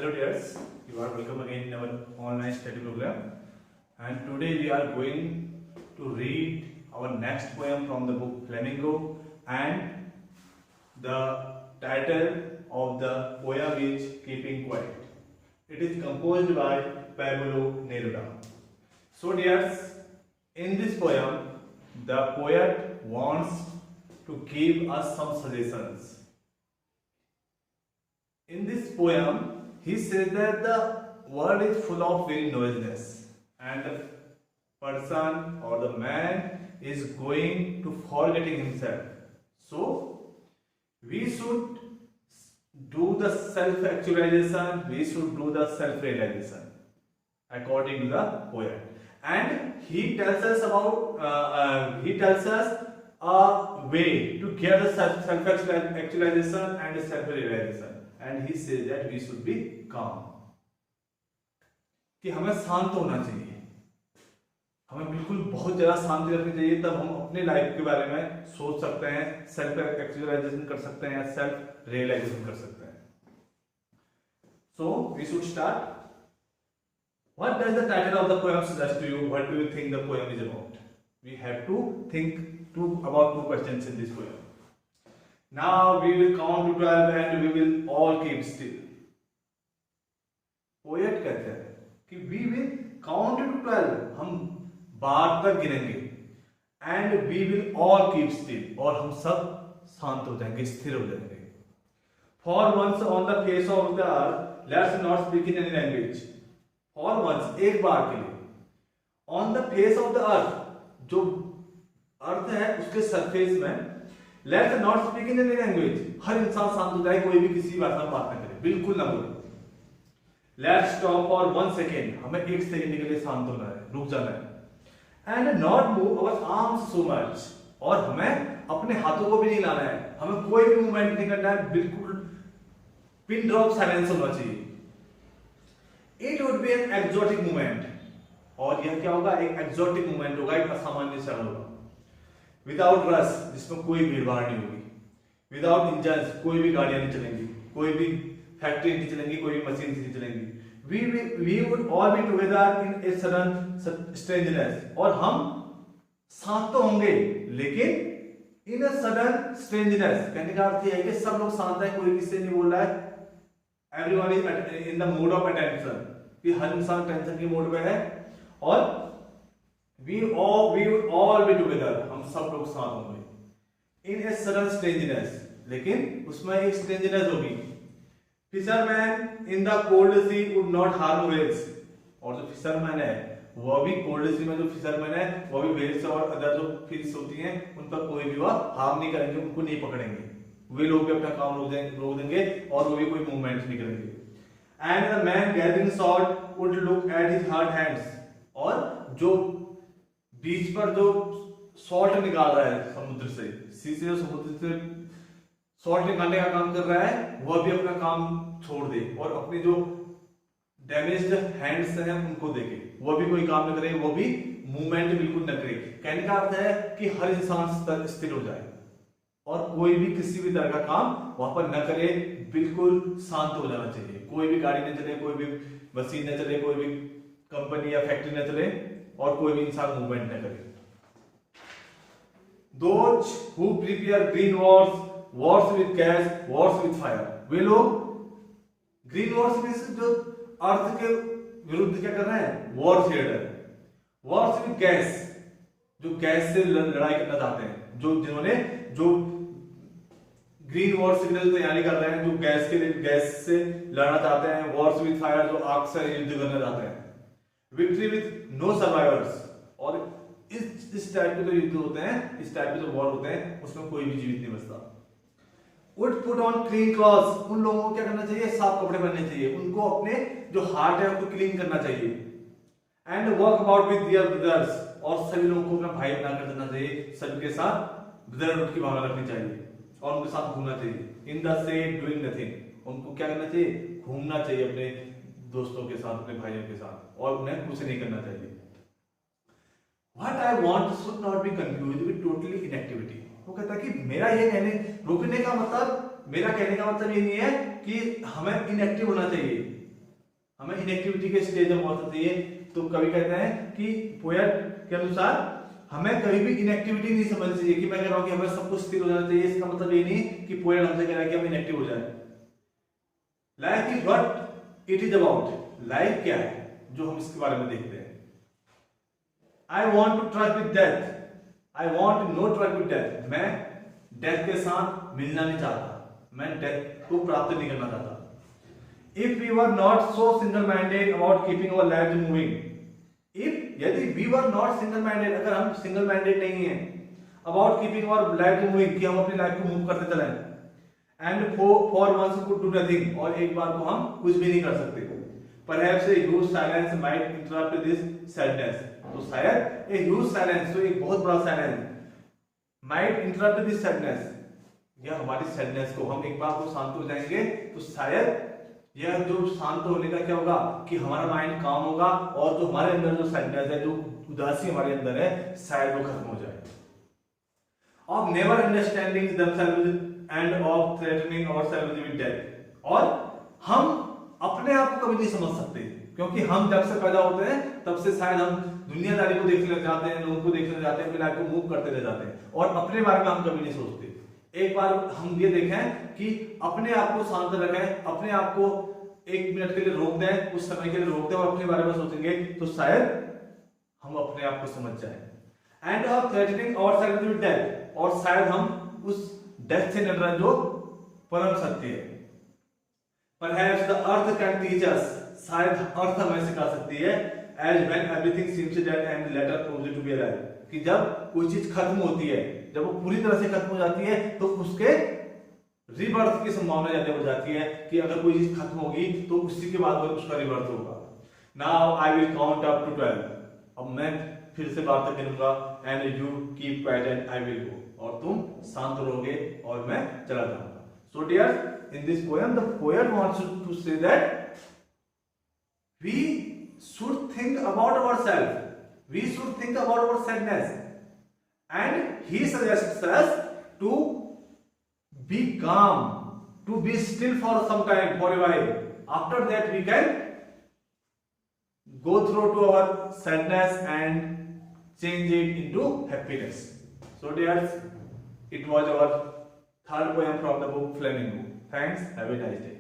Hello dears, you are welcome again in our online study program, and today we are going to read our next poem from the book Flamingo, and the title of the poem is Keeping Quiet. It is composed by Pablo Neruda. So dears, in this poem the poet wants to give us some suggestions. In this poem he says that the world is full of very noisiness and the person or the man is going to forgetting himself. So we should do the self-actualization, we should do the self-realization according to the poet. And he tells us a way to get the self-actualization and self-realization. And he says that we should be calm. कि हमें शांत होना चाहिए, हमें बिल्कुल बहुत ज्यादा शांति रखनी चाहिए, तब हम अपने लाइफ के बारे में सोच सकते हैं, सेल्फ एक्चुअलाइजेशन कर सकते हैं, सेल्फ रियलाइजेशन कर सकते हैं. So we should start. What does the title of the poem suggest to you? What do you think the poem is about? We have to think about two questions in this poem. Now we will count to 12 and we will all keep still. Poet कहते हैं कि we will count to 12, हम 12 तक गिनेंगे, and we will all keep still, और हम सब शांत हो जाएंगे, स्थिर हो जाएंगे. For once on the face of the earth, let's not speak in any language. For once, एक बार के लिए, on the face of the earth, जो अर्थ है उसके सरफेस में, let's not speak in any language, हर इंसान शांत हो जाए, कोई भी किसी भाषा में बात ना करे, बिल्कुल ना बोले. लेट्स स्टॉप फॉर 1 सेकेंड, हमें 1 सेकेंड के लिए शांत होना है, रुक जाना है. And not move our arms so much, और हमें अपने हाथों को भी नहीं लाना है, हमें कोई भी मूवमेंट नहीं करना है, बिल्कुल पिन ड्रॉप साइलेंस होना चाहिए. It would be an exotic movement, और यह क्या होगा, एक एक्सोटिक मूवमेंट होगा, एक असामान्य क्षण होगा. विदाउट रश, जिसमें कोई भीड़ भाड़ नहीं होगी. विदाउट इंजन्स, कोई भी गाड़ियां नहीं चलेंगी, कोई भी फैक्ट्री नहीं चलेंगी, कोई भी मशीन नहीं चलेंगी. We would all be together in a sudden strangeness, और हम शांत तो होंगे लेकिन इन अ सडन स्ट्रेंजनेस, कहने का अर्थ यह है कि सब लोग शांत हैं, कोई किसी नहीं बोल रहा है. Everyone is in the mood off attention, कि हर इंसान टेंशन के मूड में है, और we would all be together, हम सब लोग साथ होंगे. In a sudden strangeness, लेकिन उसमें एक strangeness होगी. Fisherman in the cold sea would not harm whales, और जो फिशरमैन है वो भी कोल्ड सी में, जो फिशरमैन है वो भी व्हेल्स और अदर जो फिश होती हैं उन पर कोई भी वह हार्म नहीं करेंगे, उनको नहीं पकड़ेंगे. वे लोग भी अपना काम रोक देंगे और वो भी कोई मूवमेंट नहीं करेंगे. And the man gathering salt would look at his hard hands, और जो बीच पर जो सॉल्ट निकाल रहा है समुद्र से, सी से समुद्र से सॉल्ट निकालने का काम कर रहा है, वह भी अपना काम छोड़ दे और अपने जो डैमेज्ड हैंड्स हैं उनको देखे, वह भी कोई काम न करे, वो भी मूवमेंट बिल्कुल न करे. कहने का अर्थ है कि हर इंसान स्थिर हो जाए और कोई भी किसी भी तरह का काम वहां पर न करे, बिल्कुल शांत हो जाना चाहिए. कोई भी गाड़ी न चले, कोई भी मशीन न चले, कोई भी कंपनी या फैक्ट्री न चले, और कोई भी इंसान मूवमेंट न करे. Those who prepare green wars, wars with gas, wars with fire, वे लोग ग्रीन वॉर्स में जो अर्थ के विरुद्ध क्या कर रहे हैं, वॉर छेड़ रहे हैं. वॉर्स विद गैस, जो गैस से लड़ाई करना चाहते हैं, जिन्होंने जो ग्रीन वॉर सिग्नल तैयारी कर रहे हैं, जो गैस से लड़ना चाहते हैं. वॉर्स विद फायर, जो आग से युद्ध करना चाहते हैं. विक्ट्री विद नो सर्वाइवर्स, और इस टाइप के जो युद्ध होते हैं, इस टाइप के जो वॉर होते हैं, उसमें कोई भी जीवित नहीं बचता. Would put on clean clothes, उन लोगों को क्या करना चाहिए, साफ कपड़े पहनने चाहिए, उनको अपने जो हार्ट है उसको क्लीन करना चाहिए. And walk about with their brothers, और सभी लोगों को अपना भाई बनाकर चलना चाहिए, सभी के साथ ब्रदरहुड की भावना रखनी चाहिए और उनके साथ घूमना चाहिए. In the said doing nothing, उनको क्या करना चाहिए, घूमना चाहिए अपने दोस्तों के साथ, अपने भाइयों के साथ, और उन्हें कुछ नहीं करना चाहिए. What I want should not be confused with totally inactivity. वो कहता है कि मेरा ये रुकने का मतलब, मेरा कहने का मतलब ये नहीं है कि हमें इनएक्टिव होना चाहिए. हमें इनएक्टिविटी के स्टेज में पहुंचना चाहिए। तो कवि कहते हैं कि पोएट के अनुसार हमें कभी भी इनएक्टिविटी नहीं समझनी चाहिए कि मैं कह रहा हूं कि हमें सब कुछ स्थिर हो जाना चाहिए, इसका मतलब ये नहीं कि पोएट हमसे कह रहा है कि हम इनएक्टिव हो जाए। Life is what it is about. Life क्या है जो हम इसके बारे में देखते हैं। I want to truck with death, I want no truck with death. मैं डेथ के साथ मिलना नहीं चाहता, मैं डेथ को प्राप्त नहीं करना चाहता। If we were not so single-minded about keeping our lives moving, यदि we were not single-minded, अगर हम single-minded नहीं हैं about keeping our lives moving, कि हम अपनी लाइफ को मूव करते चलें, and for once could do nothing, और एक बार को हम कुछ भी नहीं कर सकते, perhaps a huge silence might interrupt this sadness, तो शायद a huge silence, तो एक बहुत बड़ा silence might interrupt this sadness, या हमारी sadness को, हम एक बार को शांत हो जाएंगे तो शायद यह जो शांत होने का क्या होगा कि हमारा माइंड काम होगा और जो हमारे अंदर जो सैडनेस है, जो उदासी हमारे अंदर है, शायद वो खत्म हो जाए। Of never understanding themselves end of threatening ourselves with death, और हम अपने आप को कभी नहीं समझ सकते क्योंकि हम जब से पैदा होते हैं तब से शायद हम दुनियादारी को देखने लग जाते हैं, लोगों को देखने लग जाते हैं, अपनी लाइफ को मूव करते रह जाते हैं और अपने बारे में हम कभी नहीं सोचते। एक बार हम ये देखें कि अपने आप को शांत रखें, अपने आप को एक मिनट के लिए रोक दें, कुछ समय के लिए रोक दें और अपने बारे में सोचेंगे तो शायद हम अपने आप को समझ जाएं। End of threatening ourselves with death, और शायद हम उस डेथ से डर रहे जो परम सत्य है। Perhaps the earth can teach us, शायद अर्थ हमें सिखा सकती है। As when everything seems dead and later proves to be alive, कि जब कोई चीज खत्म होती है, जब वो पूरी तरह से खत्म हो जाती है तो उसके रिबर्थ की संभावना ज्यादा हो जाती है कि अगर कोई चीज खत्म होगी तो उसी के बाद उसका रिबर्थ होगा। Now I will count up to 12, अब मैं फिर से बात तक गिनूंगा, and you keep quiet and I will go, और तुम शांत रहोगे और मैं चला जाऊंगा। So dear, in this poem the poet wants to say that we should think about ourself, we should think about our sadness, and he suggests us to be calm, to be still for some time, for a while. After that we can go through to our sadness and change it into happiness. So dears, it was our third poem from the book Flamingo. Thanks, have a nice day.